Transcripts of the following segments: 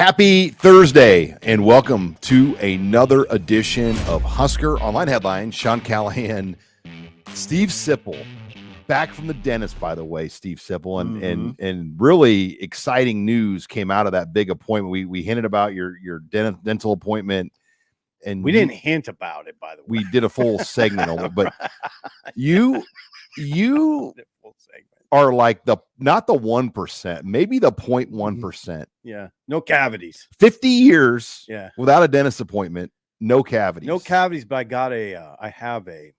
Happy Thursday, and welcome to another edition of Husker Online Headlines. Sean Callahan, Steve Sipple, back from the dentist, by the way, Steve Sipple, and really exciting news came out of that big appointment. We hinted about your dental appointment, and we didn't hint about it, by the way. We did a full segment on it, but you are like not the 1%, maybe the 0.1%. Yeah. No cavities. 50 years Yeah. without a dentist appointment, no cavities. No cavities, but I have a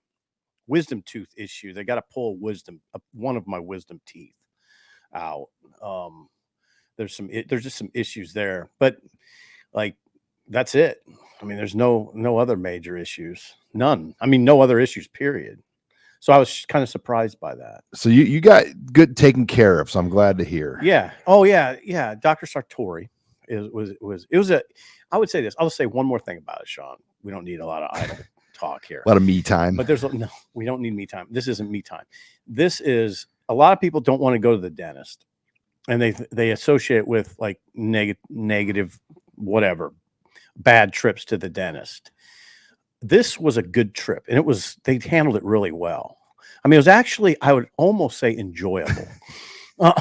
wisdom tooth issue. They got to pull one of my wisdom teeth out. There's just some issues there, but like, that's it. I mean, there's no other major issues. None. I mean, no other issues, period. So I was kind of surprised by that. So you got good taken care of. So I'm glad to hear. Yeah. Oh yeah. Yeah. Dr. Sartori I would say this. I'll say one more thing about it, Sean. We don't need a lot of idle talk here. A lot of me time. But no, we don't need me time. This isn't me time. This is, a lot of people don't want to go to the dentist, and they associate it with like negative, whatever, bad trips to the dentist. This was a good trip, and they handled it really well. I mean, it was actually, I would almost say, enjoyable. Well,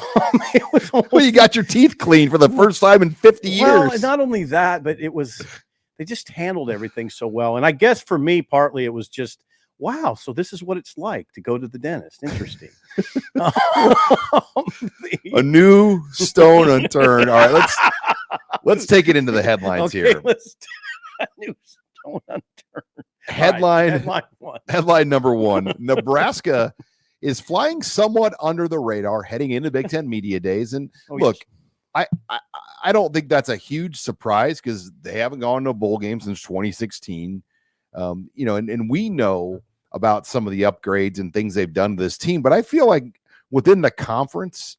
you got your teeth cleaned for the first time in 50 years. Well, not only that, but they just handled everything so well. And I guess for me, partly it was just, wow, so this is what it's like to go to the dentist. Interesting. A new stone unturned. All right, let's take it into the headlines here. New stone unturned. Headline number one. Nebraska is flying somewhat under the radar heading into Big Ten Media Days. And look, yes. I don't think that's a huge surprise because they haven't gone to a bowl game since 2016. And we know about some of the upgrades and things they've done to this team, but I feel like within the conference,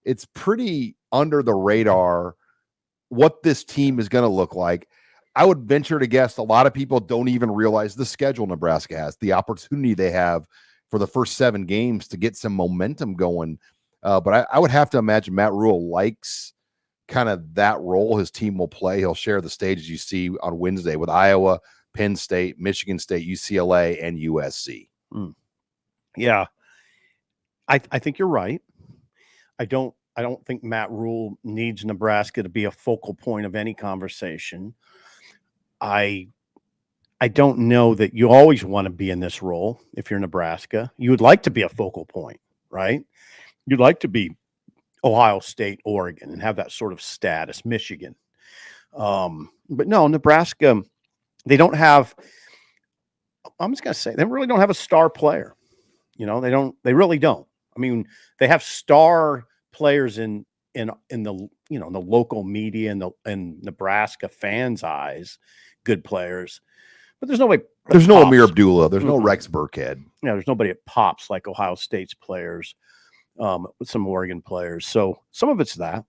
it's pretty under the radar what this team is going to look like. I would venture to guess a lot of people don't even realize the schedule Nebraska has, the opportunity they have for the first 7 games to get some momentum going. But I would have to imagine Matt Rhule likes kind of that role his team will play. He'll share the stage, as you see on Wednesday, with Iowa, Penn State, Michigan State, UCLA, and USC. Yeah, I think you're right. I don't think Matt Rhule needs Nebraska to be a focal point of any conversation. I don't know that you always want to be in this role. If you're Nebraska, you would like to be a focal point, right? You'd like to be Ohio State, Oregon, and have that sort of status, Michigan. But no, Nebraska, they don't have, I'm just going to say, they really don't have a star player. They really don't. I mean, they have star players in the, in the local media and Nebraska fans' eyes, good players, but there's nobody. There's no Amir Abdullah. There's no Rex Burkhead. Yeah, there's nobody that pops like Ohio State's players, with some Oregon players. So some of it's that,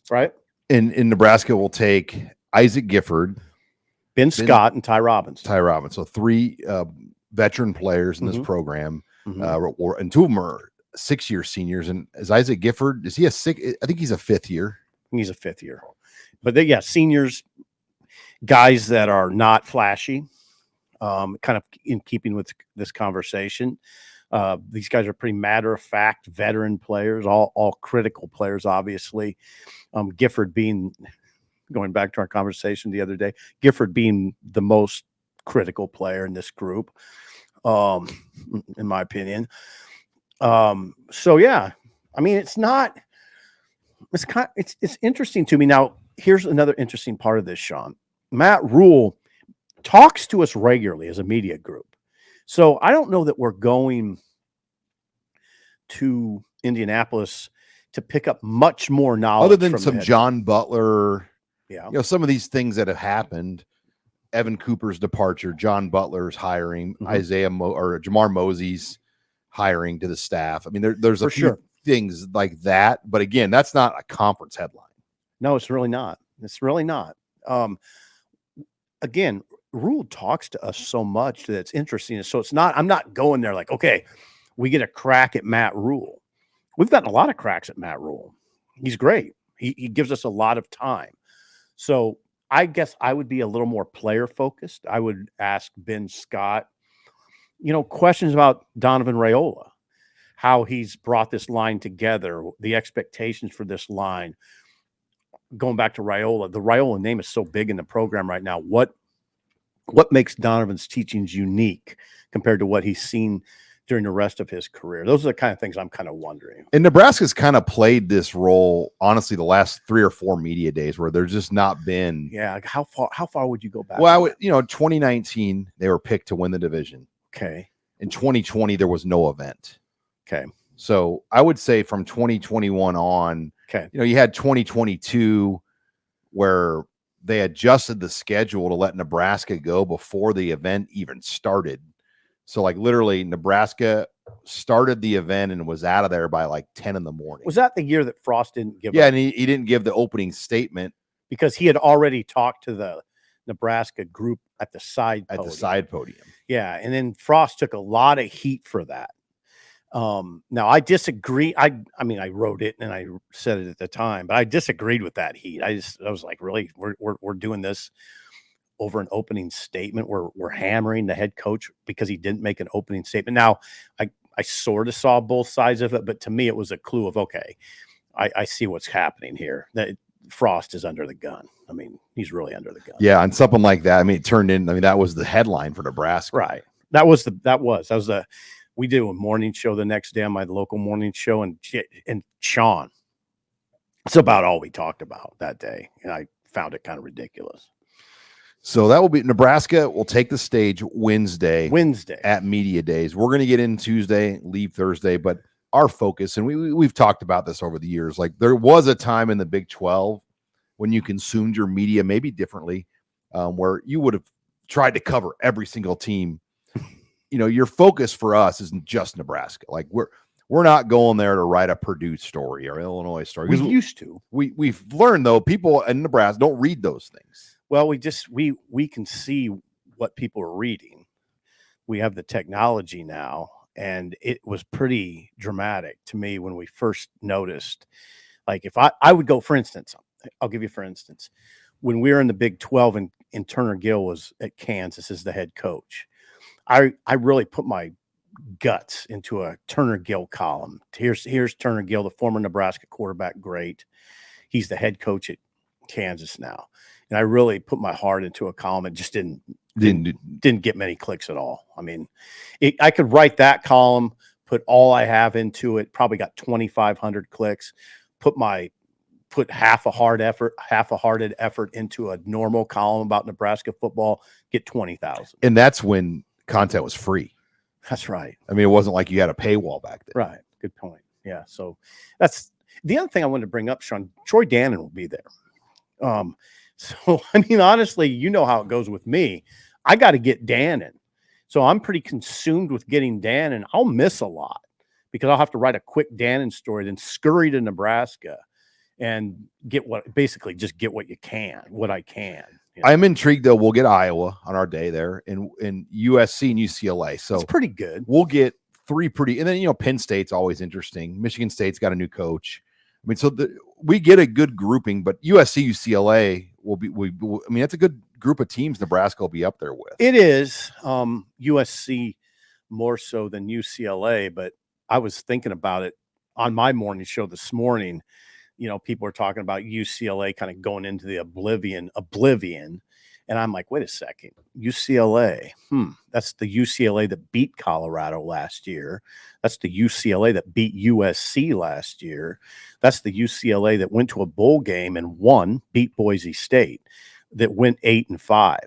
right? In Nebraska, we'll take Isaac Gifford, Ben Scott, and Ty Robbins. So 3 veteran players in this program, and 2 of them are 6-year seniors. And is Isaac Gifford, is he a 6? I think he's a 5th year. He's a 5th year, but seniors, guys that are not flashy, kind of in keeping with this conversation. These guys are pretty matter-of-fact veteran players, all critical players, obviously. Gifford being, going back to our conversation the other day, Gifford being the most critical player in this group, in my opinion. So yeah, I mean, it's interesting to me. Now, here's another interesting part of this, Sean. Matt Rhule talks to us regularly as a media group. So I don't know that we're going to Indianapolis to pick up much more knowledge. Other than some John Butler, yeah, some of these things that have happened. Evan Cooper's departure, John Butler's hiring, Jamar Mosey's hiring to the staff. I mean, there's a few things like that. But again, that's not a conference headline. No, it's really not. It's really not. Again, Rhule talks to us so much that it's interesting. So it's not, I'm not going there like, okay, we get a crack at Matt Rhule. We've gotten a lot of cracks at Matt Rhule. He's great. He gives us a lot of time. So I guess I would be a little more player focused. I would ask Ben Scott, questions about Donovan Raiola, how he's brought this line together, the expectations for this line. Going back to Raiola, the Raiola name is so big in the program right now. What makes Donovan's teachings unique compared to what he's seen during the rest of his career? Those are the kind of things I'm kind of wondering. And Nebraska's kind of played this role, honestly, the last 3 or 4 media days where there's just not been. Yeah. How far would you go back? Well, 2019, they were picked to win the division. Okay. In 2020, there was no event. Okay. So I would say from 2021 on, okay, you had 2022 where they adjusted the schedule to let Nebraska go before the event even started. So like literally Nebraska started the event and was out of there by like 10 in the morning. Was that the year that Frost didn't give up? And he didn't give the opening statement because he had already talked to the Nebraska group at the side podium. Yeah, and then Frost took a lot of heat for that. Now I disagree. I mean, I wrote it and I said it at the time, but I disagreed with that heat. I was like, really, we're doing this over an opening statement. We're hammering the head coach because he didn't make an opening statement. Now I sort of saw both sides of it, but to me it was a clue of, okay, I see what's happening here. That Frost is under the gun. I mean, he's really under the gun. Yeah. And something like that. I mean, it turned in, that was the headline for Nebraska. Right. We do a morning show the next day on my local morning show, and Sean. It's about all we talked about that day, and I found it kind of ridiculous. So that will be Nebraska will take the stage Wednesday at media days. We're going to get in Tuesday, leave Thursday, but our focus, and we've talked about this over the years, like there was a time in the Big 12 when you consumed your media maybe differently, where you would have tried to cover every single team. Your focus for us isn't just Nebraska. Like we're not going there to write a Purdue story or Illinois story. We used to. We've learned though, people in Nebraska don't read those things. Well, we can see what people are reading. We have the technology now, and it was pretty dramatic to me when we first noticed. Like if I would go, for instance, I'll give you for instance, when we were in the Big 12 and Turner Gill was at Kansas as the head coach. I really put my guts into a Turner Gill column. Here's Turner Gill, the former Nebraska quarterback, great. He's the head coach at Kansas now. And I really put my heart into a column. It just didn't get many clicks at all. I mean, I could write that column, put all I have into it, probably got 2,500 clicks, put half a hearted effort into a normal column about Nebraska football, get 20,000. And that's when content was free. That's right. I mean, it wasn't like you had a paywall back then. Right. Good point. Yeah. So that's the other thing I wanted to bring up, Sean. Troy Dannon will be there. So, I mean, honestly, you know how it goes with me. I got to get Dannon. So I'm pretty consumed with getting Dannon. I'll miss a lot because I'll have to write a quick Dannon story, then scurry to Nebraska and basically just get what I can. I'm intrigued though. We'll get Iowa on our day there and USC and UCLA. So it's pretty good. We'll get 3 pretty, and then, Penn State's always interesting. Michigan State's got a new coach. I mean, so we get a good grouping, but USC, UCLA will be, that's a good group of teams Nebraska will be up there with. It is USC more so than UCLA, but I was thinking about it on my morning show this morning. People are talking about UCLA kind of going into the oblivion. And I'm like, wait a second, UCLA. That's the UCLA that beat Colorado last year. That's the UCLA that beat USC last year. That's the UCLA that went to a bowl game and beat Boise State, that went 8-5.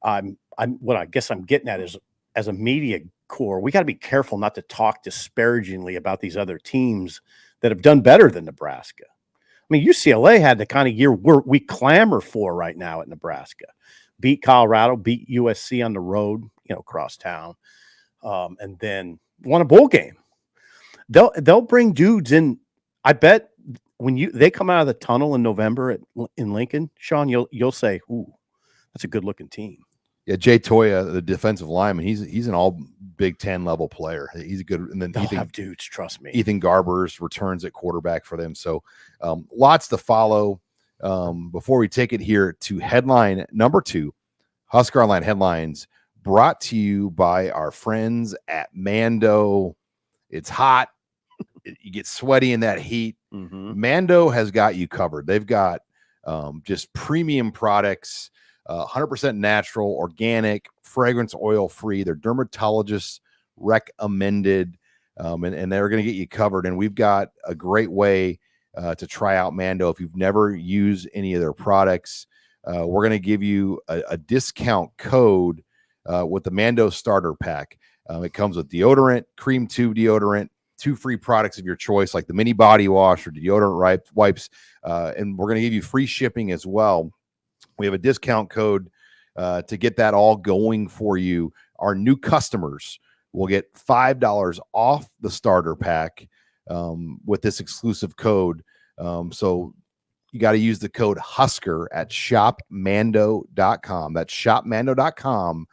What I guess I'm getting at is, as a media corps, we got to be careful not to talk disparagingly about these other teams that have done better than Nebraska. I mean, UCLA had the kind of year we clamor for right now at Nebraska. Beat Colorado, beat USC on the road, across town, and then won a bowl game. They'll bring dudes in. I bet when they come out of the tunnel in November in Lincoln, Sean, you'll say, "Ooh, that's a good looking team." Yeah, Jay Toya, the defensive lineman, he's an all Big Ten level player. He's a good, and then they'll have dudes, trust me. Ethan Garber's returns at quarterback for them. So lots to follow. before we take it here to headline number 2, HuskerOnline headlines brought to you by our friends at Mando. It's hot. You get sweaty in that heat. Mando has got you covered. They've got just premium products, 100% natural, organic, fragrance oil free. They're dermatologist recommended, and they're going to get you covered. And we've got a great way to try out Mando. If you've never used any of their products, we're going to give you a discount code with the Mando starter pack. It comes with deodorant, cream tube deodorant, 2 free products of your choice, like the mini body wash or deodorant wipes. And we're going to give you free shipping as well. We have a discount code to get that all going for you. Our new customers will get $5 off the starter pack with this exclusive code. So you got to use the code Husker at shopmando.com. That's shopmando.com,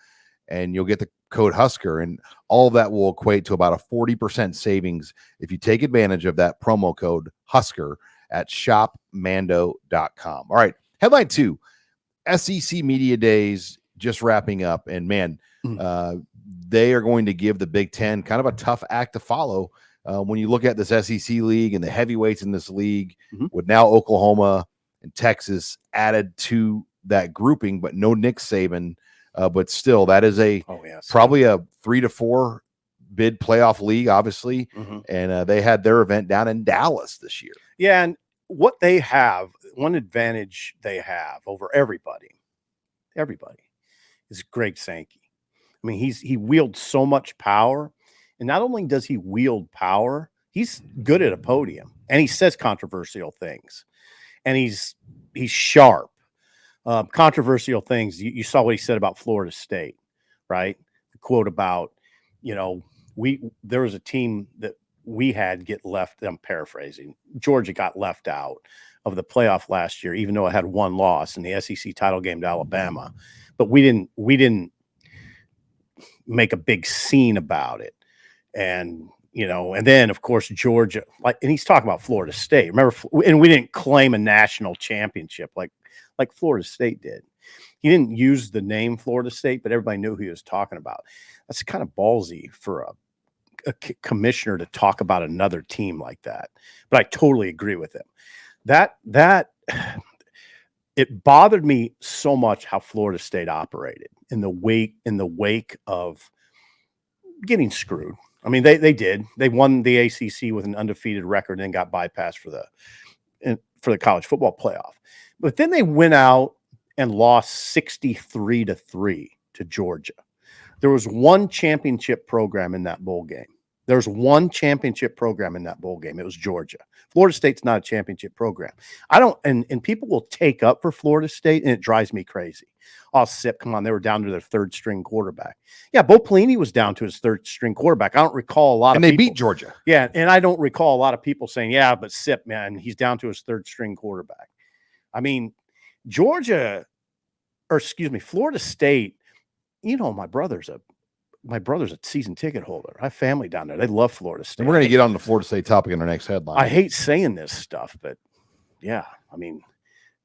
and you'll get the code Husker, and all of that will equate to about a 40% savings if you take advantage of that promo code Husker at shopmando.com. All right, headline 2, SEC Media Days just wrapping up, and man, they are going to give the Big Ten kind of a tough act to follow. When you look at this SEC league and the heavyweights in this league, with now Oklahoma and Texas added to that grouping, but no Nick Saban. But still, that is probably a 3 to 4 bid playoff league, obviously. And they had their event down in Dallas this year. Yeah, and what they have, one advantage they have over everybody, is Greg Sankey. I mean, he wields so much power. And not only does he wield power, he's good at a podium, and he says controversial things, and he's sharp. Controversial things. You saw what he said about Florida State, right? The quote about, there was a team that we had get left. I'm paraphrasing. Georgia got left out of the playoff last year, even though it had 1 loss in the SEC title game to Alabama, but we didn't make a big scene about it. And, and then of course, Georgia, and he's talking about Florida State. Remember, and we didn't claim a national championship like Florida State did. He didn't use the name Florida State, but everybody knew who he was talking about. That's kind of ballsy for a commissioner to talk about another team like that. But I totally agree with him. That it bothered me so much how Florida State operated in the wake of getting screwed. I mean, they did. They won the ACC with an undefeated record and then got bypassed for the college football playoff. But then they went out and lost 63-3 to Georgia. There was one championship program in that bowl game. There's one championship program in that bowl game. It was Georgia. Florida State's not a championship program. And people will take up for Florida State, and it drives me crazy. Oh, Sip, come on. They were down to their 3rd string quarterback. Yeah, Bo Pelini was down to his 3rd string quarterback. I don't recall a lot of people. And they beat Georgia. Yeah, and I don't recall a lot of people saying, yeah, but Sip, man, he's down to his 3rd string quarterback. I mean, Florida State, my brother's a season ticket holder. I have family down there. They love Florida State. And we're going to get on the Florida State topic in our next headline. I hate saying this stuff, but yeah, I mean,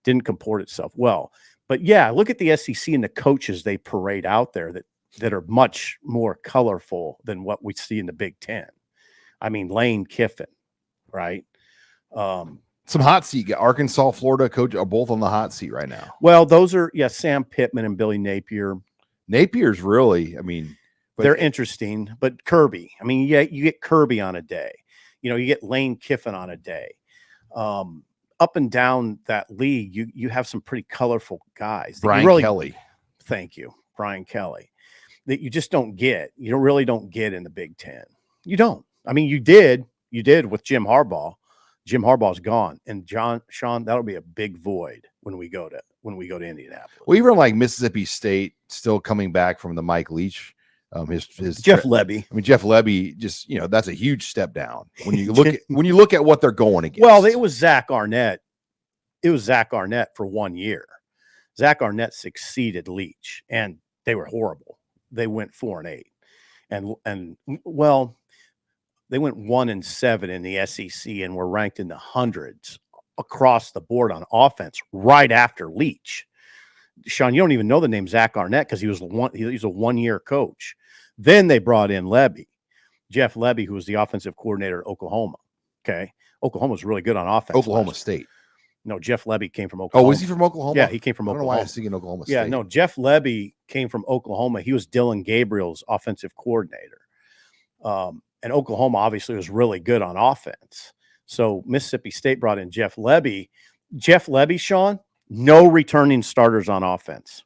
didn't comport itself well. But yeah, look at the SEC and the coaches they parade out there that are much more colorful than what we see in the Big Ten. I mean, Lane Kiffin, right? Some hot seat. Arkansas, Florida coach are both on the hot seat right now. Well, those are, Sam Pittman and Billy Napier. Napier's really, they're interesting, but Kirby, you get Kirby on a day, you get Lane Kiffin on a day. Up and down that league, you have some pretty colorful guys. Brian Kelly. Thank you. Brian Kelly. That you just don't get. You really don't get in the Big Ten. You don't. You did with Jim Harbaugh. Jim Harbaugh's gone. And Sean, that'll be a big void when we go to Indianapolis. Well, even like Mississippi State still coming back from the Mike Leach. His Jeff Lebby. Jeff Lebby just, that's a huge step down when you look at what they're going against. Well, it was Zach Arnett. It was Zach Arnett for 1 year. Zach Arnett succeeded Leach, and they were horrible. They went 4-8, and they went 1-7 in the SEC and were ranked in the hundreds across the board on offense right after Leach. Sean, you don't even know the name Zach Arnett because he was a 1-year coach. Then they brought in Jeff Lebby, who was the offensive coordinator at Oklahoma. Okay. Oklahoma was really good on offense. Oklahoma State. No, Jeff Lebby came from Oklahoma. Oh, was he from Oklahoma? Yeah, he came from Oklahoma. I don't know why I was thinking Oklahoma State. Yeah, no, Jeff Lebby came from Oklahoma. He was Dylan Gabriel's offensive coordinator. And Oklahoma obviously was really good on offense. So Mississippi State brought in Jeff Lebby. Jeff Lebby, Sean, no returning starters on offense.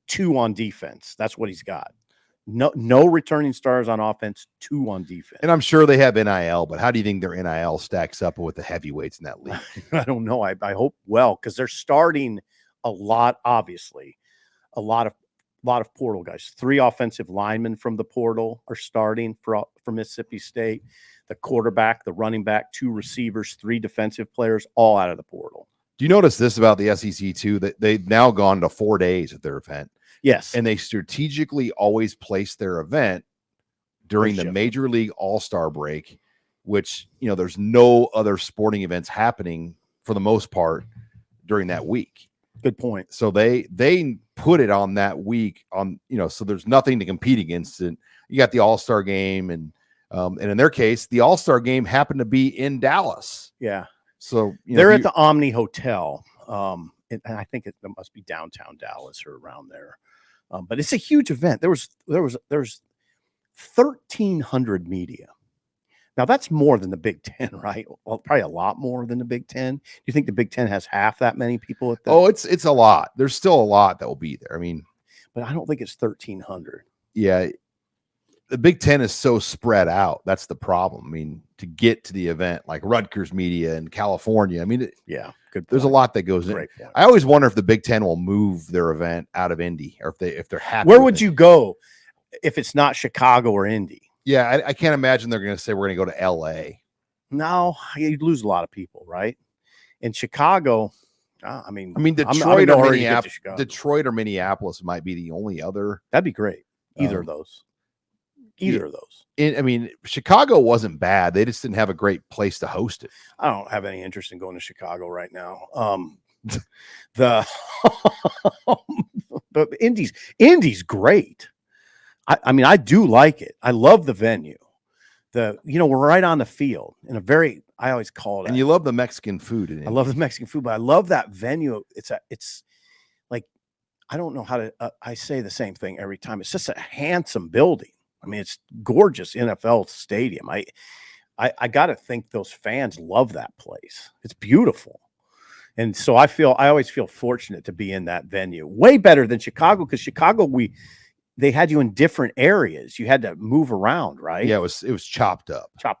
2 on defense. That's what he's got. No returning starters on offense, 2 on defense. And I'm sure they have NIL, but how do you think their NIL stacks up with the heavyweights in that league? I don't know. I hope well, because they're starting a lot, obviously. A lot of portal guys. 3 offensive linemen from the portal are starting for Mississippi State. The quarterback, the running back, 2 receivers, 3 defensive players, all out of the portal. Do you notice this about the SEC too? That they've now gone to 4 days at their event. Yes. And they strategically always place their event during the Major League All-Star break, which, there's no other sporting events happening for the most part during that week. Good point. So they put it on that week so there's nothing to compete against it. You got the All-Star game and in their case, the All-Star game happened to be in Dallas. Yeah. So they're at the Omni Hotel. And I think it must be downtown Dallas or around there. But it's a huge event. There's 1,300 media. Now that's more than the Big Ten, right? Well, probably a lot more than the Big Ten. Do you think the Big Ten has half that many people at that? Oh, it's a lot. There's still a lot that will be there. I mean, but I don't think it's 1,300. Yeah. The Big Ten is so spread out. That's the problem. I mean, to get to the event, like Rutgers media in California, I mean, good point. There's a lot that goes in. Point. I always wonder if the Big Ten will move their event out of Indy, or if they're happy. Where would you go if it's not Chicago or Indy? Yeah, I can't imagine they're going to say we're going to go to L.A. No, you'd lose a lot of people, right? In Chicago, I mean, Detroit or Minneapolis might be the only other. That'd be great. Either of those. Chicago wasn't bad. They just didn't have a great place to host it. I don't have any interest in going to Chicago right now. The Indy's great. I do like it. I love the venue. We're right on the field in a very, I always call it. And you love the Mexican food. I love the Mexican food, but I love that venue. It's like, I don't know how to, I say the same thing every time. It's just a handsome building. I mean, it's gorgeous NFL stadium. I got to think those fans love that place. It's beautiful. And so I always feel fortunate to be in that venue. Way better than Chicago, because Chicago, they had you in different areas. You had to move around, right? Yeah, it was chopped up. Yeah.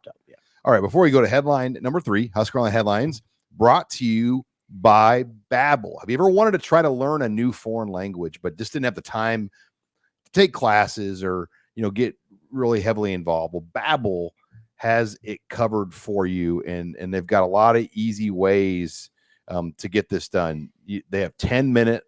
All right, before we go to headline number 3, HuskerOnline headlines, brought to you by Babbel. Have you ever wanted to try to learn a new foreign language, but just didn't have the time to take classes or get really heavily involved? Well, Babbel has it covered for you, and they've got a lot of easy ways to get this done. They have 10-minute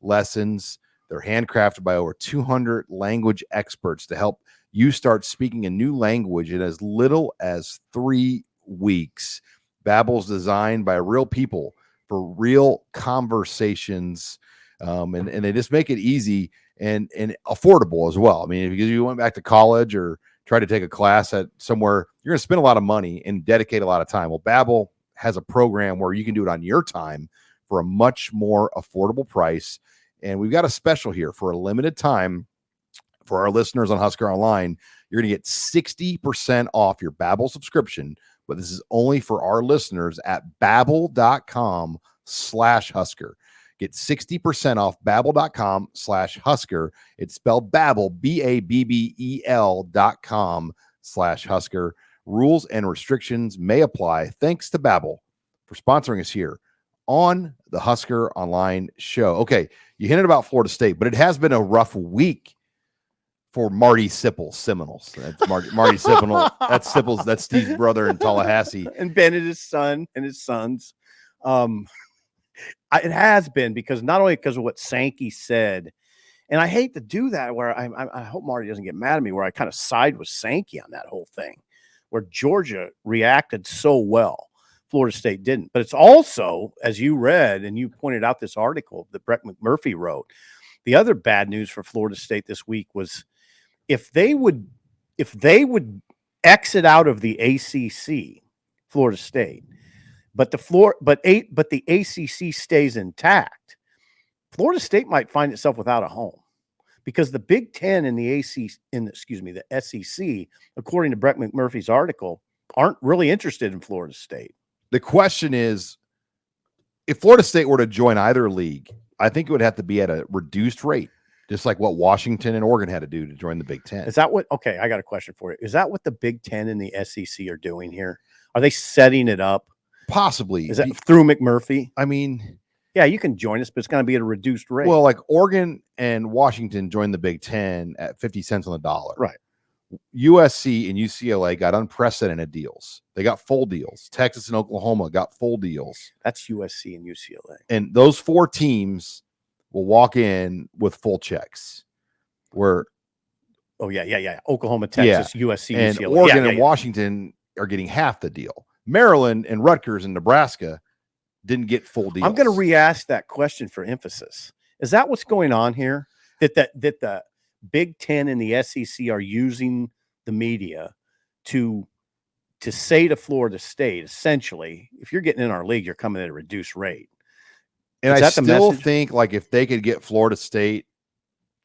lessons. They're handcrafted by over 200 language experts to help you start speaking a new language in as little as 3 weeks. Babbel's designed by real people for real conversations, and they just make it easy and affordable as well. I mean, if you went back to college or tried to take a class at somewhere, you're going to spend a lot of money and dedicate a lot of time. Well, Babbel has a program where you can do it on your time for a much more affordable price. And we've got a special here for a limited time for our listeners on Husker Online. You're going to get 60% off your Babbel subscription, but this is only for our listeners at babbel.com/Husker. Get 60% off babbel.com/Husker. It's spelled Babbel, BABBEL.com/Husker. Rules and restrictions may apply. Thanks to Babbel for sponsoring us here on the Husker Online show. Okay, you hinted about Florida State, but it has been a rough week for Marty Sipple's Seminoles. That's Marty Sipple. That's Sipple's. That's Steve's brother in Tallahassee. And Bennett, his son, and his sons. It has been, because not only because of what Sankey said, and I hate to do that, where I hope Marty doesn't get mad at me, where I kind of side with Sankey on that whole thing, where Georgia reacted so well. Florida State didn't. But it's also, as you read and you pointed out this article that Brett McMurphy wrote, the other bad news for Florida State this week was if they would exit out of the ACC, Florida State, but the ACC stays intact, Florida State might find itself without a home, because the Big Ten and the the SEC, according to Brett McMurphy's article, aren't really interested in Florida State. The question is, if Florida State were to join either league, I think it would have to be at a reduced rate, just like what Washington and Oregon had to do to join the Big Ten. Is that what? Okay, I got a question for you. Is that what the Big Ten and the SEC are doing here? Are they setting it up? Possibly. Is that through McMurphy? I mean, yeah, you can join us, but it's going to be at a reduced rate. Well, like Oregon and Washington joined the Big Ten at 50 cents on the dollar. Right. USC and UCLA got unprecedented deals. They got full deals. Texas and Oklahoma got full deals. That's USC and UCLA. And those 4 teams will walk in with full checks. Where, Oklahoma, Texas, USC, and UCLA. Oregon and Washington are getting half the deal. Maryland and Rutgers and Nebraska didn't get full deals. I'm going to re-ask that question for emphasis. Is that what's going on here? That the Big Ten and the SEC are using the media to say to Florida State, essentially, if you're getting in our league, you're coming at a reduced rate. And I still think, like, if they could get Florida State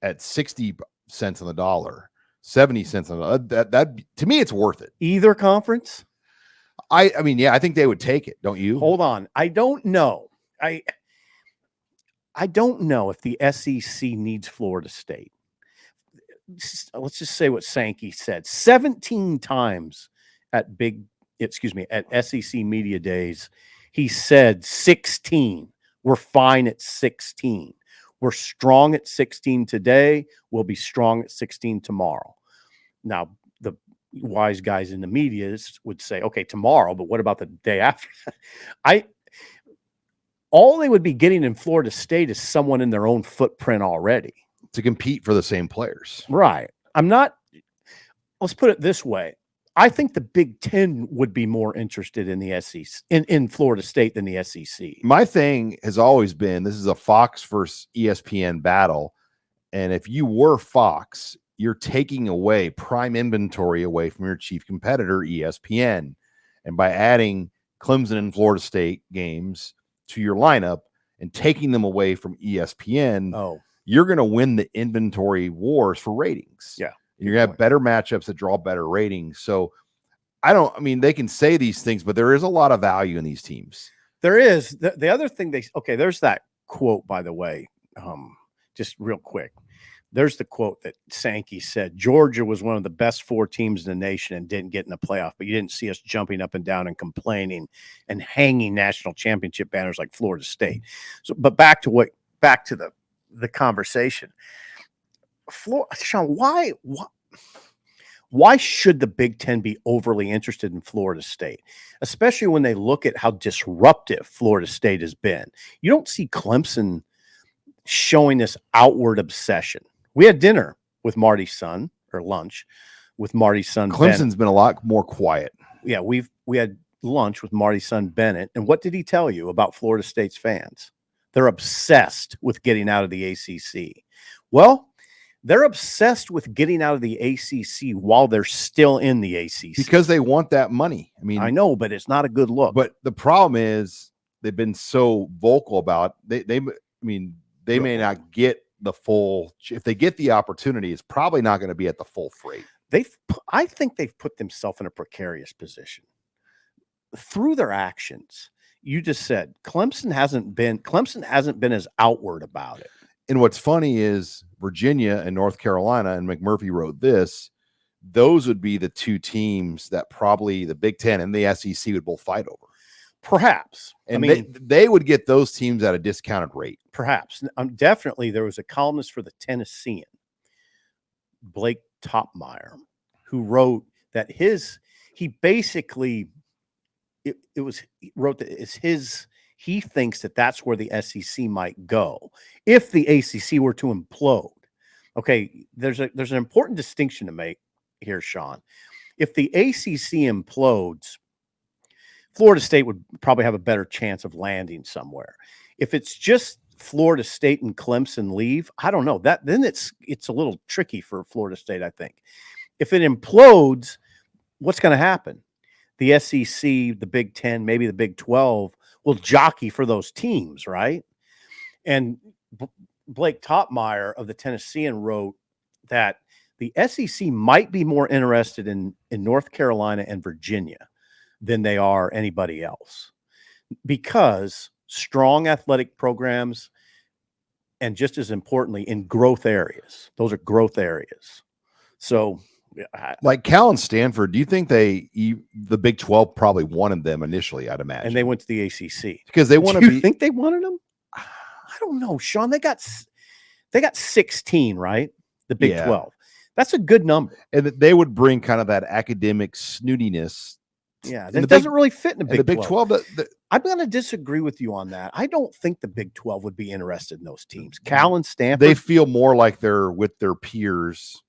at 60 cents on the dollar, 70 cents on the dollar, that to me, it's worth it. Either conference? I mean, yeah, I think they would take it. Don't you? Hold on. I don't know. I don't know if the SEC needs Florida State. Let's just say what Sankey said 17 times at SEC media days. He said 16. We're fine at 16. We're strong at 16 today. We'll be strong at 16 tomorrow. Now, the wise guys in the media would say, okay, tomorrow, but what about the day after? All they would be getting in Florida State is someone in their own footprint already to compete for the same players. Right. Let's put it this way. I think the Big Ten would be more interested in the SEC in Florida State than the SEC. My thing has always been, this is a Fox versus ESPN battle. And if you were Fox, you're taking away prime inventory away from your chief competitor, ESPN. And by adding Clemson and Florida State games to your lineup and taking them away from ESPN, you're going to win the inventory wars for ratings. Yeah. You're going to have better matchups that draw better ratings. So they can say these things, but there is a lot of value in these teams. There is. The other thing there's that quote, by the way, just real quick. There's the quote that Sankey said, Georgia was one of the best 4 teams in the nation and didn't get in the playoff, but you didn't see us jumping up and down and complaining and hanging national championship banners like Florida State. So, but back to the conversation. Sean, why should the Big Ten be overly interested in Florida State, especially when they look at how disruptive Florida State has been? You don't see Clemson showing this outward obsession. We had dinner with Marty's son, or lunch with Marty's son. Clemson's been a lot more quiet. Yeah, we had lunch with Marty's son Bennett, and what did he tell you about Florida State's fans? They're obsessed with getting out of the ACC. Well, they're obsessed with getting out of the ACC while they're still in the ACC. Because they want that money. I mean, I know, but it's not a good look. But the problem is they've been so vocal about they may not get the full. If they get the opportunity, it's probably not going to be at the full freight. I think they've put themselves in a precarious position through their actions. You just said Clemson hasn't been as outward about it. And what's funny is Virginia and North Carolina, and McMurphy wrote this, those would be the 2 teams that probably the Big Ten and the SEC would both fight over. Perhaps. And they would get those teams at a discounted rate. Perhaps. Definitely there was a columnist for the Tennessean, Blake Topmeyer, who wrote that he thinks that's where the SEC might go if the ACC were to implode. Okay, there's an important distinction to make here, Sean. If the ACC implodes, Florida State would probably have a better chance of landing somewhere. If it's just Florida State and Clemson leave, I don't know. Then it's a little tricky for Florida State, I think. If it implodes, what's going to happen? The SEC, the Big Ten, maybe the Big 12 will jockey for those teams, right? And Blake Topmeyer of the Tennessean wrote that the SEC might be more interested in North Carolina and Virginia than they are anybody else, because strong athletic programs, and just as importantly, in growth areas. Those are growth areas. So, like Cal and Stanford, do you think the Big 12 probably wanted them initially? I'd imagine, and they went to the ACC because they want to. Do you think they wanted them? I don't know, Sean. They got 16, right? The Big 12. That's a good number, and they would bring kind of that academic snootiness. Yeah, that doesn't really fit in the Big 12. The Big 12. I'm going to disagree with you on that. I don't think the Big 12 would be interested in those teams. Cal and Stanford. They feel more like they're with their peers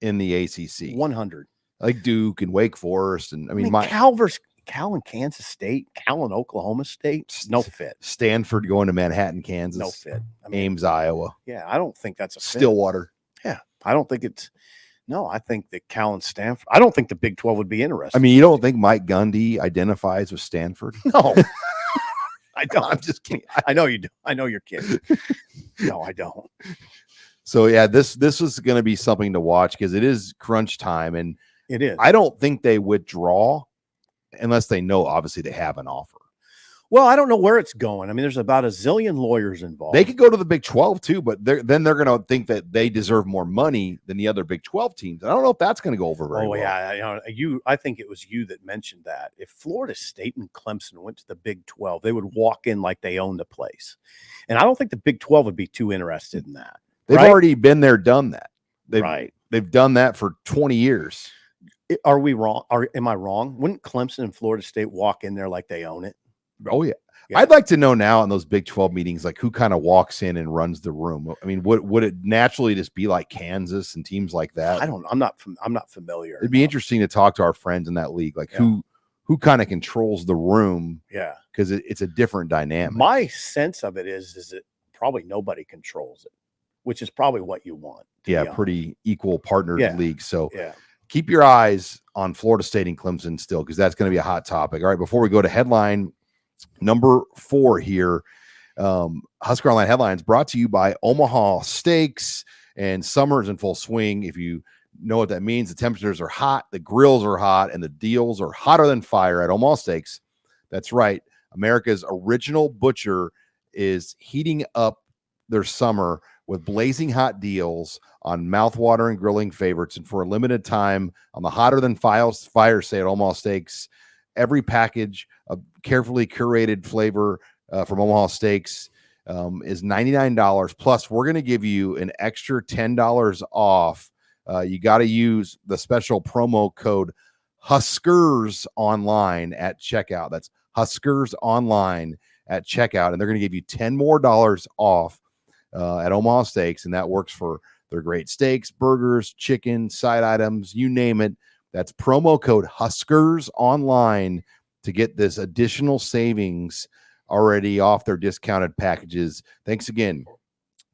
in the ACC. 100. Like Duke and Wake Forest. And I mean Cal and Kansas State, Cal and Oklahoma State, no fit. Stanford going to Manhattan, Kansas. No fit. Ames, Iowa. Yeah, I don't think that's a fit. Stillwater. Yeah, I don't think it's. No, I think that Cal and Stanford. I don't think the Big 12 would be interested. I mean, you don't think Mike Gundy identifies with Stanford? No, I don't. I'm just kidding. I know you do. I know you're kidding. No, I don't. So yeah, this is going to be something to watch because it is crunch time, and it is. I don't think they withdraw unless they know obviously they have an offer. Well, I don't know where it's going. I mean, there's about a zillion lawyers involved. They could go to the Big 12 too, but then they're going to think that they deserve more money than the other Big 12 teams. I don't know if that's going to go over very well. Yeah, I think it was you that mentioned that. If Florida State and Clemson went to the Big 12, they would walk in like they owned the place, and I don't think the Big 12 would be too interested in that. They've already been there, done that. They've done that for 20 years. Are we wrong? Am I wrong? Wouldn't Clemson and Florida State walk in there like they own it? Oh yeah. I'd like to know now in those Big 12 meetings, like who kind of walks in and runs the room. I mean, would it naturally just be like Kansas and teams like that? I don't know. I'm not familiar. It'd be interesting to talk to our friends in that league, like who kind of controls the room. Yeah, because it's a different dynamic. My sense of it is that probably nobody controls it, which is probably what you want. Yeah, pretty equal partnered league. So keep your eyes on Florida State and Clemson still, because that's going to be a hot topic. All right, before we go to headline number 4 here, HuskerOnline headlines brought to you by Omaha Steaks, and summer's in full swing. If you know what that means, the temperatures are hot, the grills are hot, and the deals are hotter than fire at Omaha Steaks. That's right. America's original butcher is heating up their summer with blazing hot deals on mouthwatering grilling favorites. And for a limited time on the hotter than fire sale at Omaha Steaks, every package of carefully curated flavor from Omaha Steaks is $99. Plus, we're going to give you an extra $10 off. You got to use the special promo code HuskerOnline at checkout. That's HuskerOnline at checkout. And they're going to give you $10 more off at Omaha Steaks. And that works for their great steaks, burgers, chicken, side items, you name it. That's promo code HuskerOnline to get this additional savings already off their discounted packages. Thanks again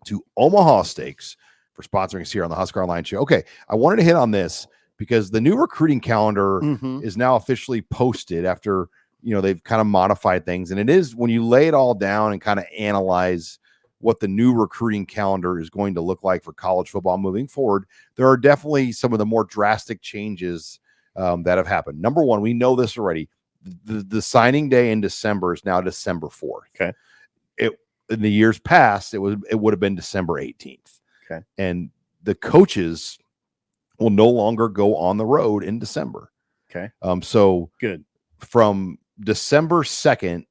to Omaha Steaks for sponsoring us here on the HuskerOnline show. Okay, I wanted to hit on this because the new recruiting calendar is now officially posted after, they've kind of modified things. And it is, when you lay it all down and kind of analyze what the new recruiting calendar is going to look like for college football moving forward, there are definitely some of the more drastic changes that have happened. Number one, we know this already. The signing day in December is now December 4th. Okay. In the years past, it would have been December 18th. Okay. And the coaches will no longer go on the road in December. Okay. So good. From December 2nd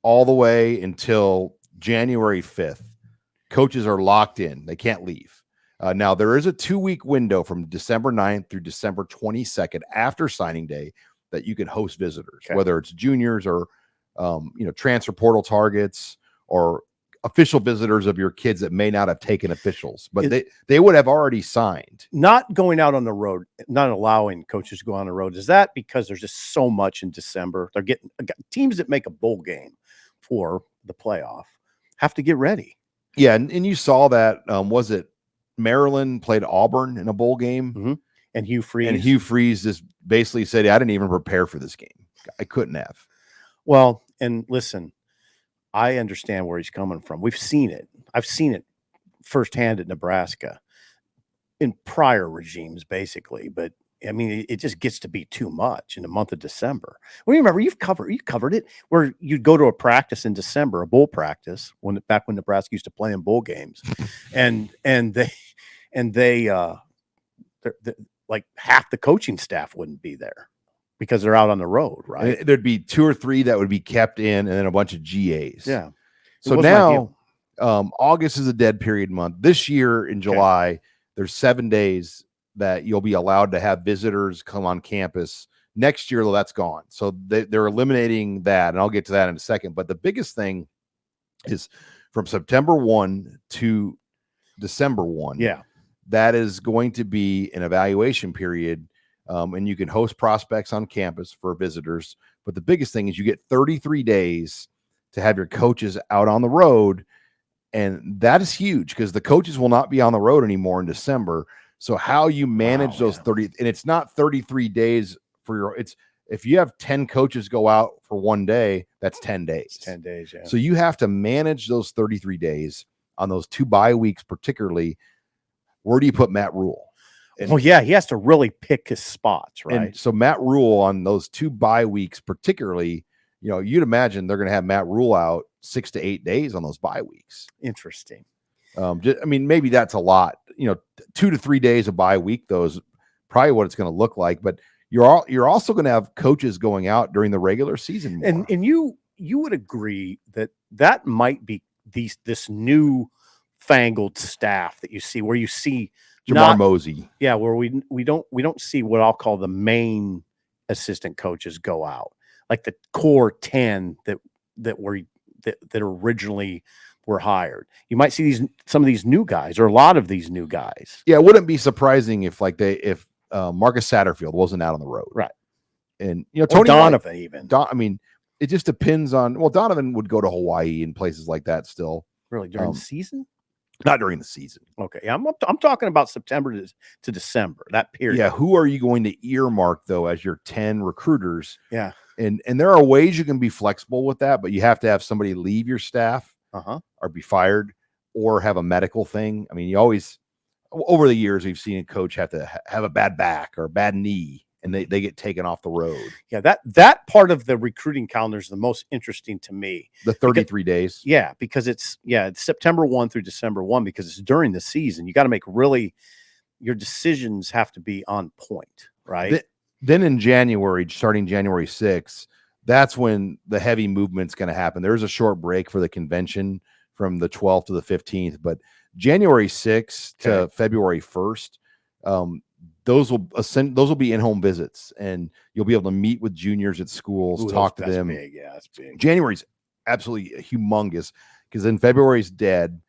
all the way until January 5th, coaches are locked in. They can't leave. Now, there is a 2-week window from December 9th through December 22nd after signing day that you can host visitors, whether it's juniors or, transfer portal targets or official visitors of your kids that may not have taken officials, but they would have already signed. Not going out on the road, not allowing coaches to go on the road. Is that because there's just so much in December? They're getting teams that make a bowl game for the playoff have to get ready. Yeah, and you saw that. Was it Maryland played Auburn in a bowl game? Mm-hmm. And Hugh Freeze just basically said, I didn't even prepare for this game. I couldn't have. Well, and listen, I understand where he's coming from. We've seen it. I've seen it firsthand at Nebraska in prior regimes, basically. But I mean, it just gets to be too much in the month of December. Well, you remember you covered it where you'd go to a practice in December, a bowl practice, back when Nebraska used to play in bowl games, and they like half the coaching staff wouldn't be there because they're out on the road, right? And there'd be 2 or 3 that would be kept in, and then a bunch of GAs. Yeah. So now, August is a dead period month. This year in July, there's 7 days that you'll be allowed to have visitors come on campus. Next year, though, that's gone. So they're eliminating that, and I'll get to that in a second. But the biggest thing is from September 1 to December 1. Yeah. That is going to be an evaluation period, and you can host prospects on campus for visitors. But the biggest thing is you get 33 days to have your coaches out on the road, and that is huge because the coaches will not be on the road anymore in December. So how you manage those 30, and it's not 33 days for if you have 10 coaches go out for one day, that's 10 days. It's 10 days, yeah. So you have to manage those 33 days on those 2 bye weeks, particularly. Where do you put Matt Rule? Well, yeah, he has to really pick his spots, right? And so Matt Rule on those 2 bye weeks, particularly, you'd imagine they're going to have Matt Rule out 6 to 8 days on those bye weeks. Interesting. Maybe that's a lot. 2 to 3 days of bye week, though, is probably what it's going to look like. But you're also going to have coaches going out during the regular season more. And you would agree that might be this new fangled staff that you see, where you see Jamar Mosey. Yeah, where we don't see what I'll call the main assistant coaches go out, like the core 10 that originally were hired. You might see some of these new guys, or a lot of these new guys. Yeah, it wouldn't be surprising if Marcus Satterfield wasn't out on the road, right? And Tony Donovan even. It just depends on. Well, Donovan would go to Hawaii and places like that still. Really during the season? Not during the season. Okay, I'm talking about September to December, that period. Yeah, who are you going to earmark though as your 10 recruiters? Yeah, and there are ways you can be flexible with that, but you have to have somebody leave your staff, or be fired, or have a medical thing. I mean, you always over the years we've seen a coach have to have a bad back or a bad knee, and they get taken off the road. Yeah, that part of the recruiting calendar is the most interesting to me. The 33 days. Yeah, because it's September 1 through December 1, because it's during the season. You got to make your decisions have to be on point, right? Then in January, starting January 6th, that's when the heavy movement's going to happen. There's a short break for the convention from the 12th to the 15th, but January 6th to February 1st, those will be in-home visits, and you'll be able to meet with juniors at schools, talk to them. Big. Yeah, that's big. January's absolutely humongous because then February's dead.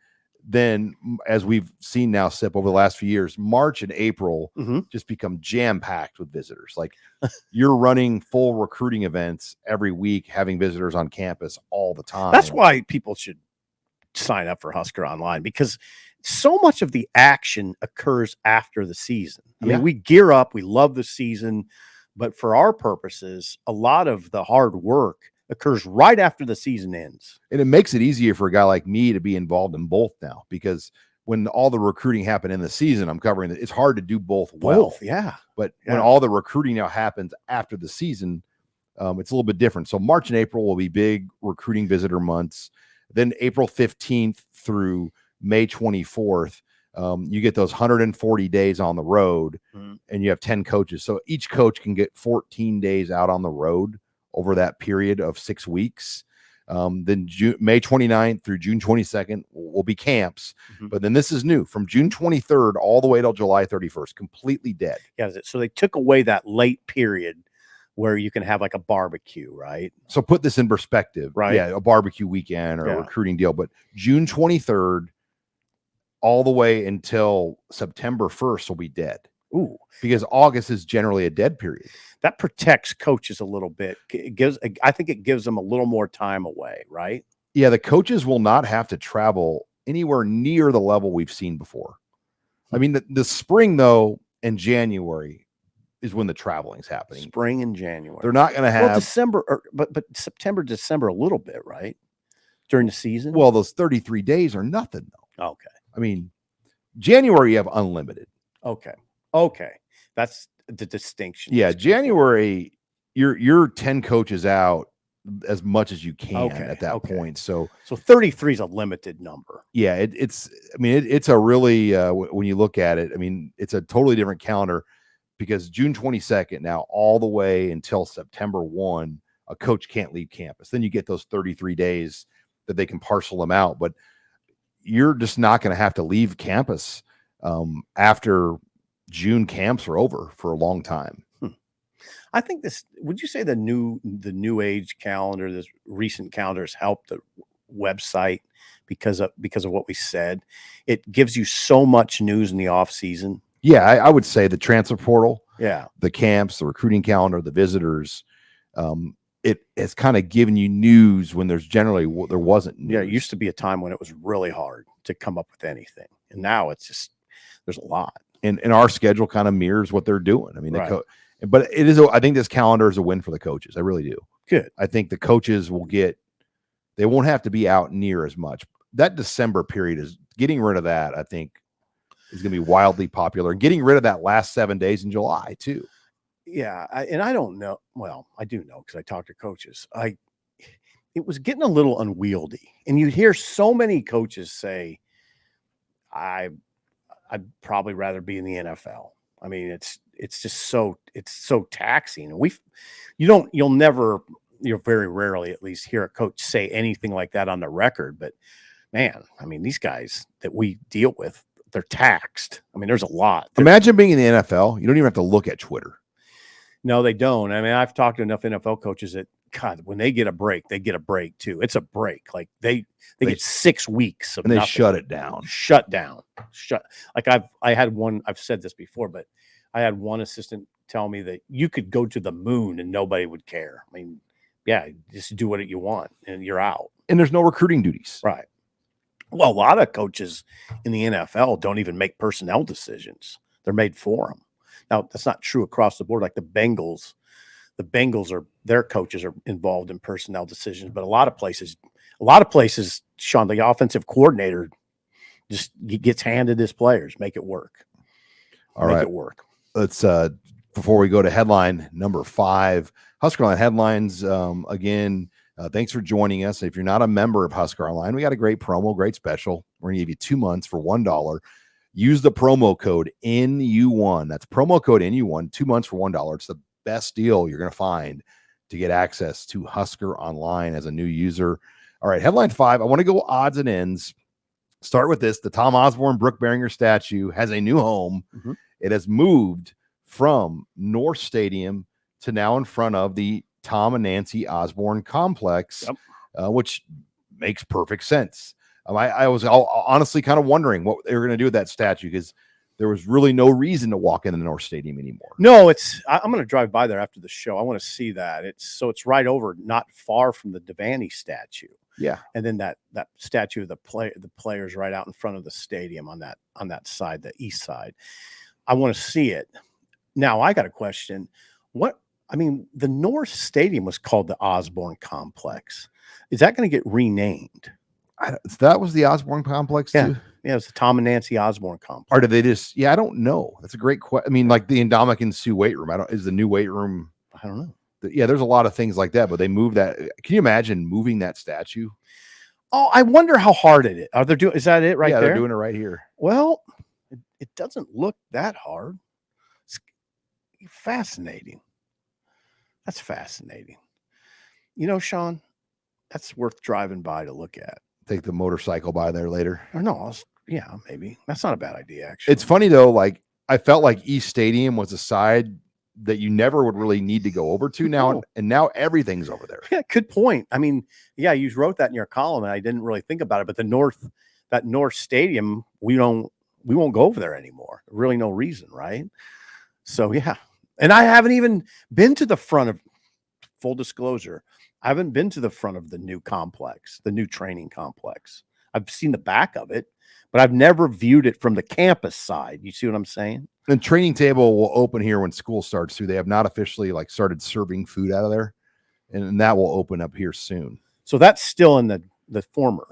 Then, as we've seen now, Sip, over the last few years, March and April just become jam-packed with visitors. Like you're running full recruiting events every week, having visitors on campus all the time. That's why people should sign up for HuskerOnline, because so much of the action occurs after the season. I mean, we gear up, we love the season, but for our purposes, a lot of the hard work occurs right after the season ends. And it makes it easier for a guy like me to be involved in both now, because when all the recruiting happened in the season, I'm covering it. It's hard to do both well. But when all the recruiting now happens after the season, it's a little bit different. So March and April will be big recruiting visitor months. Then April 15th through May 24th, you get those 140 days on the road, and you have 10 coaches. So each coach can get 14 days out on the road over that period of 6 weeks. Then May 29th through June 22nd will be camps. But then this is new from June 23rd all the way till July 31st, completely dead. Yeah. So they took away that late period where you can have like a barbecue, right? So put this in perspective, right? Yeah, a barbecue weekend or a recruiting deal, but June 23rd all the way until September 1st will be dead. Ooh, because August is generally a dead period. That protects coaches a little bit. I think it gives them a little more time away, right? Yeah, the coaches will not have to travel anywhere near the level we've seen before. I mean, the spring though, in January is when the traveling's happening. Spring and January. They're not going to have December, but September, December a little bit, right? During the season. Well, those 33 days are nothing though. Okay. I mean, January you have unlimited. Okay. That's the distinction. Yeah, January you're 10 coaches out as much as you can at that point. So 33 is a limited number. Yeah, it's a really when you look at it, I mean, it's a totally different calendar because June 22nd now all the way until September 1, a coach can't leave campus. Then you get those 33 days that they can parcel them out, but you're just not going to have to leave campus after June camps are over for a long time. I think would you say the new age calendar, this recent calendar has helped the website because of what we said? It gives you so much news in the off season. Yeah, I would say the transfer portal, the camps, the recruiting calendar, the visitors, it has kind of given you news when there wasn't news. Yeah, it used to be a time when it was really hard to come up with anything. And now it's just, there's a lot. And our schedule kind of mirrors what they're doing. I mean, but it is, I think this calendar is a win for the coaches. I really do. Good. I think the coaches they won't have to be out near as much. That December period is getting rid of that. I think is going to be wildly popular, and getting rid of that last 7 days in July too. Yeah. I don't know. Well, I do know because I talk to coaches. It was getting a little unwieldy, and you hear so many coaches say, I'd probably rather be in the NFL. I mean, it's just so taxing. You'll very rarely at least hear a coach say anything like that on the record. But man, I mean, these guys that we deal with, they're taxed. I mean, there's a lot. Imagine being in the NFL. You don't even have to look at Twitter. No, they don't. I mean, I've talked to enough NFL coaches that God, when they get a break, they get a break too. It's a break. Like they get 6 weeks of and they nothing. shut it down. Like I had one, I've said this before, but I had one assistant tell me that you could go to the moon and nobody would care. I mean, yeah, just do what you want and you're out. And there's no recruiting duties. Right. Well, a lot of coaches in the NFL don't even make personnel decisions. They're made for them. Now, that's not true across the board. Like the Bengals their coaches are involved in personnel decisions, but a lot of places, Sean, the offensive coordinator just gets handed his players, make it work. Make it work. Let's before we go to headline number 5, HuskerOnline headlines. Again, thanks for joining us. If you're not a member of HuskerOnline, we got a great promo, great special. We're gonna give you 2 months for $1. Use the promo code NU1. That's promo code NU1. 2 months for $1. It's the best deal you're gonna find to get access to HuskerOnline as a new user. All right, headline 5. I want to go odds and ends. Start with this. The Tom Osborne Brooke Berringer statue has a new home. Mm-hmm. It has moved from North Stadium to now in front of the Tom and Nancy Osborne complex, which makes perfect sense. I was honestly kind of wondering what they were going to do with that statue because there was really no reason to walk in the North Stadium anymore. No, I'm going to drive by there after the show. I want to see that. It's right over, not far from the Devaney statue. Yeah. And then that statue of the players right out in front of the stadium on that side, the east side. I want to see it. Now I got a question. The North Stadium was called the Osborne Complex. Is that going to get renamed? That was the Osborne Complex too? Yeah, it's the Tom and Nancy Osborne Complex. Or did they just? Yeah, I don't know. That's a great question. I mean, like the Indomitian Sioux weight room. Is the new weight room? I don't know. Yeah, there's a lot of things like that, but they moved that. Can you imagine moving that statue? Oh, I wonder how hard it is. Are they doing? Is that it right there? Yeah, they're doing it right here. Well, it doesn't look that hard. It's fascinating. That's fascinating. You know, Sean, that's worth driving by to look at. Take the motorcycle by there later. Or no, maybe. That's not a bad idea, actually. It's funny though, like I felt like East Stadium was a side that you never would really need to go over to now. And now everything's over there. Yeah, good point. I mean, yeah, you wrote that in your column and I didn't really think about it, but that North Stadium, we won't go over there anymore. Really no reason, right? So yeah. And I haven't even been to the front of, full disclosure, I haven't been to the front of the new complex, the new training complex. I've seen the back of it, but I've never viewed it from the campus side. You see what I'm saying? The training table will open here when school starts too. They have not officially like started serving food out of there, and that will open up here soon. So that's still in the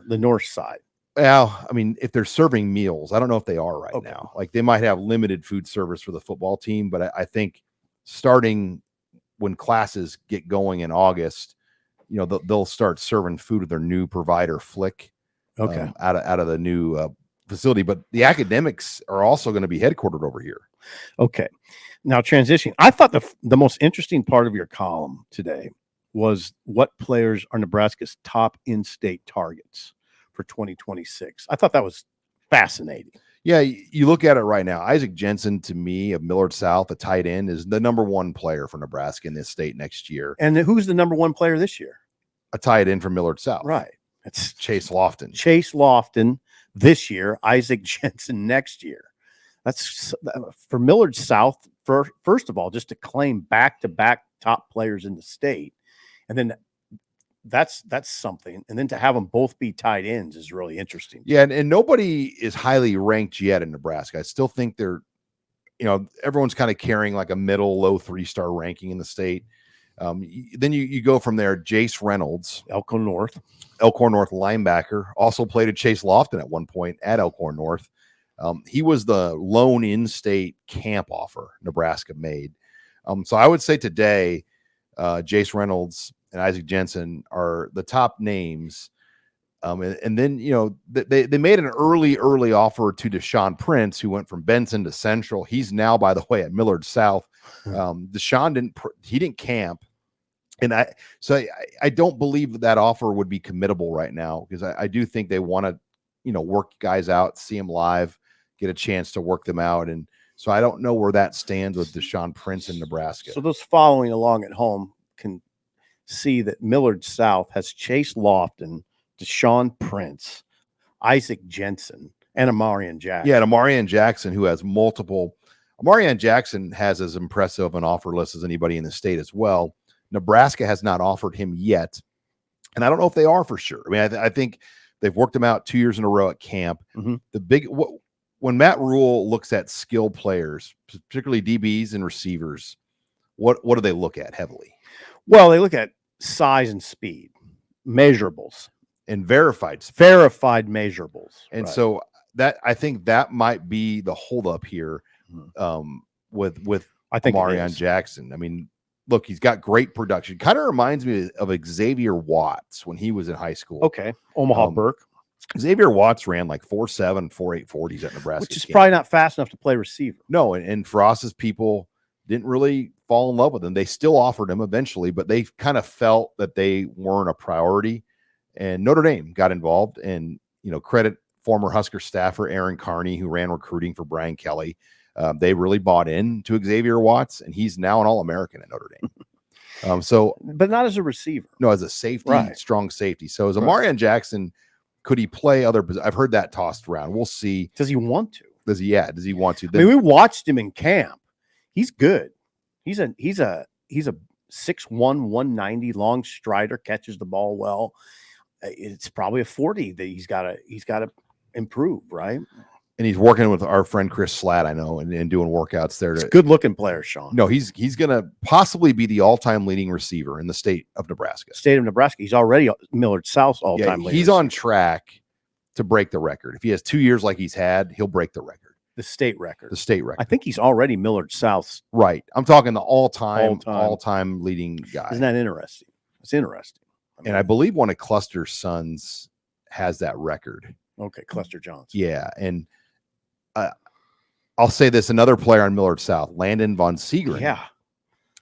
north side. Well, I mean, if they're serving meals, I don't know if they are right now. Like they might have limited food service for the football team, but I think starting when classes get going in August, you know, they'll start serving food at their new provider, Flick, out of the new facility. But the academics are also going to be headquartered over here. Okay. Now transitioning, I thought the most interesting part of your column today was what players are Nebraska's top in-state targets for 2026. I thought that was fascinating. Yeah, you look at it right now. Isaac Jensen, to me, of Millard South, a tight end, is the number one player for Nebraska in this state next year. And who's the number one player this year? A tight end from Millard South. Right. It's Chase Lofton. Chase Lofton this year, Isaac Jensen next year. That's for Millard South, first of all, just to claim back-to-back top players in the state. And then that's something. And then to have them both be tight ends is really interesting. Yeah, and nobody is highly ranked yet in Nebraska. I still think they're, you know, everyone's kind of carrying like a middle, low 3-star ranking in the state. Then you go from there. Jace Reynolds, Elkhorn North linebacker, also played at Chase Lofton at one point at Elkhorn North. He was the lone in-state camp offer Nebraska made. So I would say today, Jace Reynolds and Isaac Jensen are the top names. And then, you know, they made an early offer to Deshaun Prince, who went from Benson to Central. He's now, by the way, at Millard South. Deshaun didn't camp. And I don't believe that offer would be committable right now, because I do think they want to, you know, work guys out, see them live, get a chance to work them out. And so I don't know where that stands with Deshaun Prince in Nebraska. So those following along at home can see that Millard South has Chase Lofton, Deshaun Prince, Isaac Jensen, and Amarian Jackson. Yeah, and Amarian Jackson, who has multiple. Amarian Jackson has as impressive an offer list as anybody in the state as well. Nebraska has not offered him yet, and I don't know if they are for sure. I mean, I think they've worked him out 2 years in a row at camp. Mm-hmm. When Matt Rule looks at skill players, particularly DBs and receivers, what do they look at heavily? Well, they look at size and speed, measurables, and verified measurables. And right. So that, I think that might be the holdup here with I think Amarian Jackson. I mean, look, he's got great production. Kind of reminds me of Xavier Watts when he was in high school. Okay. Omaha Burke. Xavier Watts ran like 4.7, 4.8 40s at Nebraska. Which is probably not fast enough to play receiver. No, and Frost's people didn't really fall in love with him. They still offered him eventually, but they kind of felt that they weren't a priority. And Notre Dame got involved, and, you know, credit former Husker staffer Aaron Carney, who ran recruiting for Brian Kelly. They really bought in to Xavier Watts, and he's now an All-American at Notre Dame. But not as a receiver. No, as a safety, right. Strong safety. So as Amarian Jackson, could he play other positions? I've heard that tossed around. We'll see. Does he want to? Does he want to? I mean, we watched him in camp. He's good. He's a 6'1", 190 long strider, catches the ball well. It's probably a 40 that he's got to improve, right? And he's working with our friend Chris Slatt, I know, and doing workouts there. He's a good-looking player, Sean. No, he's going to possibly be the all-time leading receiver in the state of Nebraska. He's already Millard South's all-time leading. He's on track to break the record. If he has 2 years like he's had, he'll break the record. The state record. I think he's already Millard South's. Right. I'm talking the all-time leading guy. Isn't that interesting? It's interesting. I believe one of Cluster's sons has that record. Okay, Cluster Johnson. Yeah, and I'll say this: another player on Millard South, Landon Von Segren. Yeah,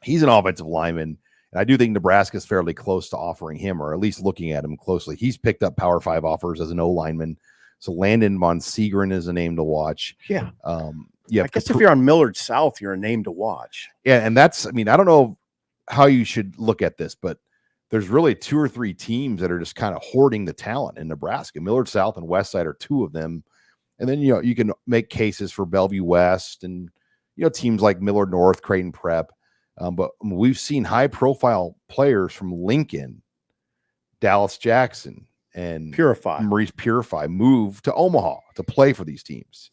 he's an offensive lineman, and I do think Nebraska is fairly close to offering him, or at least looking at him closely. He's picked up Power 5 offers as an O lineman. So Landon Von Segren is a name to watch. Yeah. I guess if you're on Millard South, you're a name to watch. Yeah, and that's, I mean, I don't know how you should look at this, but there's really 2 or 3 teams that are just kind of hoarding the talent in Nebraska. Millard South and Westside are 2 of them. And then, you can make cases for Bellevue West and, teams like Millard North, Creighton Prep. But we've seen high-profile players from Lincoln, Dallas Jackson, and Maurice Purify move to Omaha to play for these teams.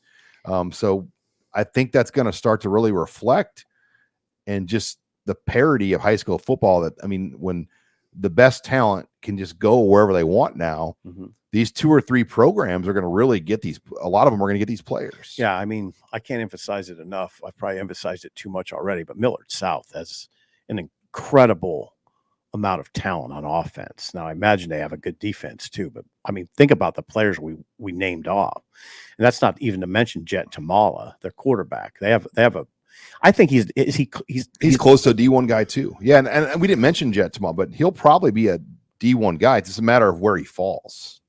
So I think that's going to start to really reflect and just the parity of high school football that, I mean, when the best talent can just go wherever they want now, these 2 or 3 programs are going to really get a lot of them are going to get these players. Yeah. I mean, I can't emphasize it enough. I've probably emphasized it too much already, but Millard South has an incredible amount of talent on offense. Now, I imagine they have a good defense too, but I mean, think about the players we named off, and that's not even to mention Jet Tamala, their quarterback. They have a. I think he's close to a D1 guy too. Yeah, and we didn't mention Jet Tamala, but he'll probably be a D1 guy. It's just a matter of where he falls.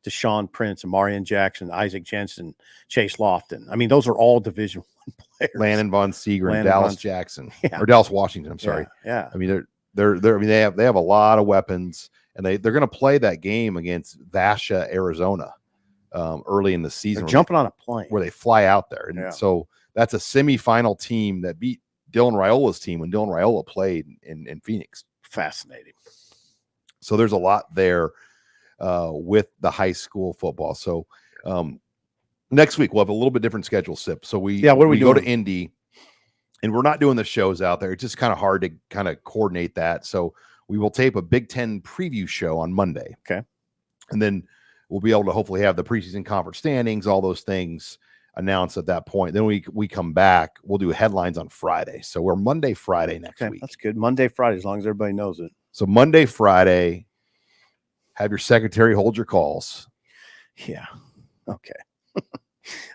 Deshaun Prince, Amarian Jackson, Isaac Jensen, Chase Lofton. I mean, those are all Division I players. Landon Von Seeger and Dallas Jackson, or Dallas Washington. I'm sorry. Yeah. I mean, they're. I mean, they have a lot of weapons, and they're going to play that game against Vasha, Arizona, early in the season. They're jumping on a plane where they fly out there, and so that's a semifinal team that beat Dylan Raiola's team when Dylan Raiola played in Phoenix. Fascinating. So there's a lot there with the high school football. So next week we'll have a little bit different schedule, Sip. So we go to Indy, and we're not doing the shows out there. It's just kind of hard to kind of coordinate that. So we will tape a Big Ten preview show on Monday. Okay. And then we'll be able to hopefully have the preseason conference standings, all those things announced at that point. Then we come back, we'll do headlines on Friday. So we're Monday, Friday next week. That's good. Monday, Friday, as long as everybody knows it. So Monday, Friday, have your secretary hold your calls. Yeah. Okay.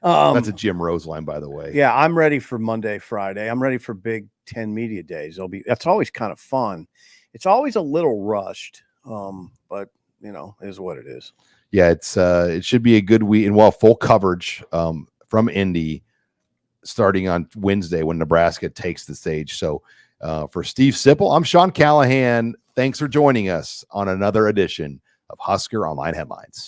That's a Jim Rose line, by the way. Yeah, I'm ready for Monday, Friday. I'm ready for Big Ten Media Days. That's always kind of fun. It's always a little rushed, but is what it is. Yeah, it should be a good week, and full coverage from Indy starting on Wednesday when Nebraska takes the stage. So for Steve Sipple, I'm Sean Callahan. Thanks for joining us on another edition of Husker Online Headlines.